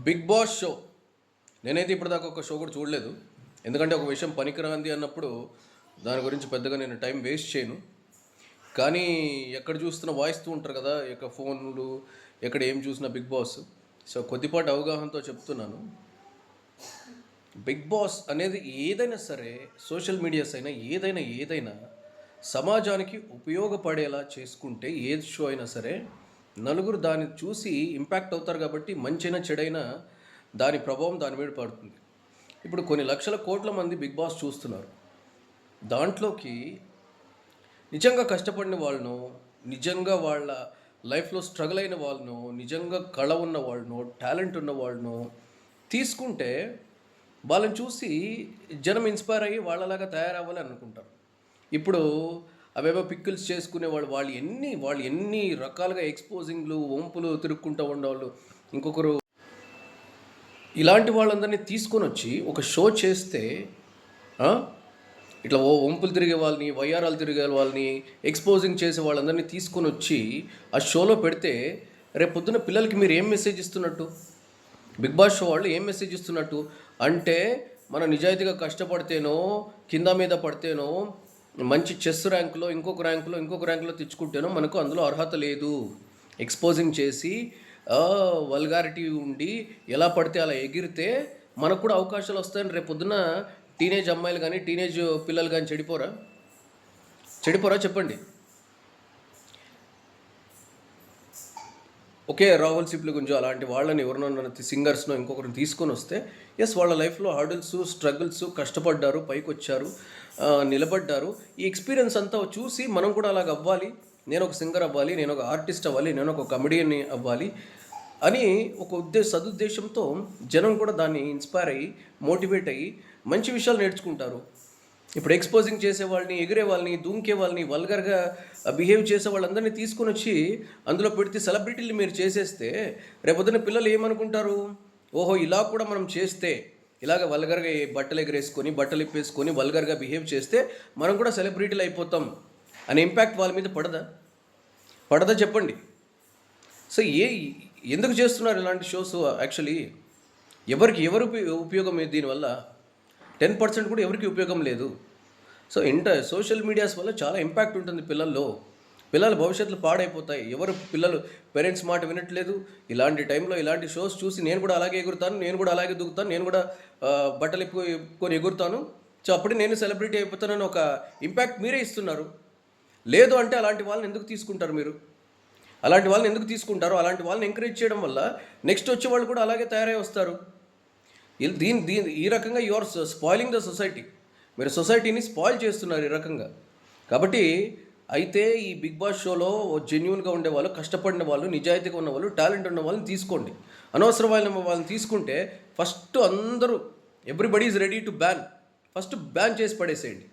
Big boss show నేనైతే ఇప్పటిదాకా ఒక షో కూడా చూడలేదు. ఎందుకంటే ఒక విషయం పనికిరాంది అన్నప్పుడు దాని గురించి పెద్దగా నేను టైం వేస్ట్ చేయను. కానీ ఎక్కడ చూస్తున్న వాయిస్తూ ఉంటారు కదా, ఎక్కడ ఫోన్లు, ఎక్కడ ఏం చూసినా బిగ్ బాస్. సో కొద్దిపాటి అవగాహనతో చెప్తున్నాను. బిగ్ బాస్ అనేది ఏదైనా సరే, సోషల్ మీడియాస్ అయినా ఏదైనా సమాజానికి ఉపయోగపడేలా చేసుకుంటే ఏ షో అయినా సరే నలుగురు దాన్ని చూసి ఇంపాక్ట్ అవుతారు. కాబట్టి మంచైనా చెడైనా దాని ప్రభావం దాని మీద పడుతుంది. ఇప్పుడు కొన్ని లక్షల కోట్ల మంది బిగ్ బాస్ చూస్తున్నారు. దాంట్లోకి నిజంగా కష్టపడిన వాళ్ళను, నిజంగా వాళ్ళ లైఫ్లో స్ట్రగుల్ అయిన వాళ్ళను, నిజంగా కళ ఉన్న వాళ్ళను, టాలెంట్ ఉన్న వాళ్ళను తీసుకుంటే వాళ్ళని చూసి జనం ఇన్స్పైర్ అయ్యి వాళ్ళలాగా తయారవ్వాలి అనుకుంటారు. ఇప్పుడు అవేవో పిక్కిల్స్ చేసుకునేవాళ్ళు వాళ్ళు ఎన్ని రకాలుగా ఎక్స్పోజింగ్లు, వంపులు తిరుక్కుంటూ ఉండేవాళ్ళు. ఇంకొకరు ఇలాంటి వాళ్ళందరినీ తీసుకొని వచ్చి ఒక షో చేస్తే ఇట్లా వంపులు తిరిగే వాళ్ళని, వయ్యారాలు తిరిగే వాళ్ళని, ఎక్స్పోజింగ్ చేసే వాళ్ళందరినీ తీసుకొని వచ్చి ఆ షోలో పెడితే రేపు పొద్దున్న పిల్లలకి మీరు ఏం మెసేజ్ ఇస్తున్నట్టు? బిగ్ బాస్ షో వాళ్ళు ఏం మెసేజ్ ఇస్తున్నట్టు అంటే, మనం నిజాయితీగా కష్టపడితేనో, కింద మీద పడితేనో, మంచి చెస్ ర్యాంకులో ఇంకొక ర్యాంకులో తెచ్చుకుంటేనో మనకు అందులో అర్హత లేదు. ఎక్స్పోజింగ్ చేసి వల్గారిటీ ఉండి ఎలా పడితే అలా ఎగిరితే మనకు కూడా అవకాశాలు వస్తాయని రేపు పొద్దున టీనేజ్ అమ్మాయిలు కానీ, టీనేజ్ పిల్లలు కానీ చెడిపోరా చెప్పండి. ఓకే, రాహుల్ సిప్లి గురించి అలాంటి వాళ్ళని ఎవరినో సింగర్స్నో ఇంకొకరిని తీసుకొని వస్తే ఎస్, వాళ్ళ లైఫ్లో హర్డిల్స్, స్ట్రగుల్స్, కష్టపడ్డారు, పైకి వచ్చారు, నిలబడ్డారు. ఈ ఎక్స్పీరియన్స్ అంతా చూసి మనం కూడా అలాగ అవ్వాలి, నేను ఒక సింగర్ అవ్వాలి, నేను ఒక ఆర్టిస్ట్ అవ్వాలి, నేను ఒక కమెడియన్ అవ్వాలి అని ఒక సదుద్దేశంతో జనం కూడా దాన్ని ఇన్స్పైర్ అయ్యి, మోటివేట్ అయ్యి మంచి విషయాలు నేర్చుకుంటారు. ఇప్పుడు ఎక్స్పోజింగ్ చేసే వాళ్ళని, ఎగిరే వాళ్ళని, దూంకే వాళ్ళని, వల్గర్గా బిహేవ్ చేసే వాళ్ళందరినీ తీసుకొని వచ్చి అందులో పెడితే సెలబ్రిటీలు మీరు చేసేస్తే రేపొద్దున పిల్లలు ఏమనుకుంటారు? ఓహో, ఇలా కూడా మనం చేస్తే, ఇలాగ వల్గర్గా బట్టలు ఎగరేసుకొని, బట్టలు ఇప్పేసుకొని వల్గర్గా బిహేవ్ చేస్తే మనం కూడా సెలబ్రిటీలు అయిపోతాం అనే ఇంపాక్ట్ వాళ్ళ మీద పడదా చెప్పండి. సో ఎందుకు చేస్తున్నారు ఇలాంటి షోస్? యాక్చువల్లీ ఎవరు ఉపయోగం దీనివల్ల? 10% కూడా ఎవరికి ఉపయోగం లేదు. సో సోషల్ మీడియాస్ వల్ల చాలా ఇంపాక్ట్ ఉంటుంది పిల్లల భవిష్యత్తులు పాడైపోతాయి. పిల్లలు పేరెంట్స్ మాట వినట్లేదు. ఇలాంటి టైంలో ఇలాంటి షోస్ చూసి నేను కూడా అలాగే ఎగురుతాను, నేను కూడా అలాగే దూకుతాను, నేను కూడా బట్టలు ఎప్పుకొని ఎగురుతాను, సో అప్పుడు నేను సెలబ్రిటీ అయిపోతానని ఒక ఇంపాక్ట్ మీరే ఇస్తున్నారు. లేదు అంటే అలాంటి వాళ్ళని ఎందుకు తీసుకుంటారు మీరు? అలాంటి వాళ్ళని ఎంకరేజ్ చేయడం వల్ల నెక్స్ట్ వచ్చే వాళ్ళు కూడా అలాగే తయారై వస్తారు. ఈ రకంగా you are spoiling the society. మీరు సొసైటీని స్పాయిల్ చేస్తున్నారు ఈ రకంగా. కాబట్టి అయితే ఈ బిగ్ బాస్ షోలో జెన్యూన్గా ఉండేవాళ్ళు, కష్టపడిన వాళ్ళు, నిజాయితీగా ఉన్నవాళ్ళు, టాలెంట్ ఉన్న వాళ్ళని తీసుకోండి. అనవసరమైన వాళ్ళని తీసుకుంటే ఫస్ట్ అందరూ everybody is ready to ban చేసి పడేసేయండి.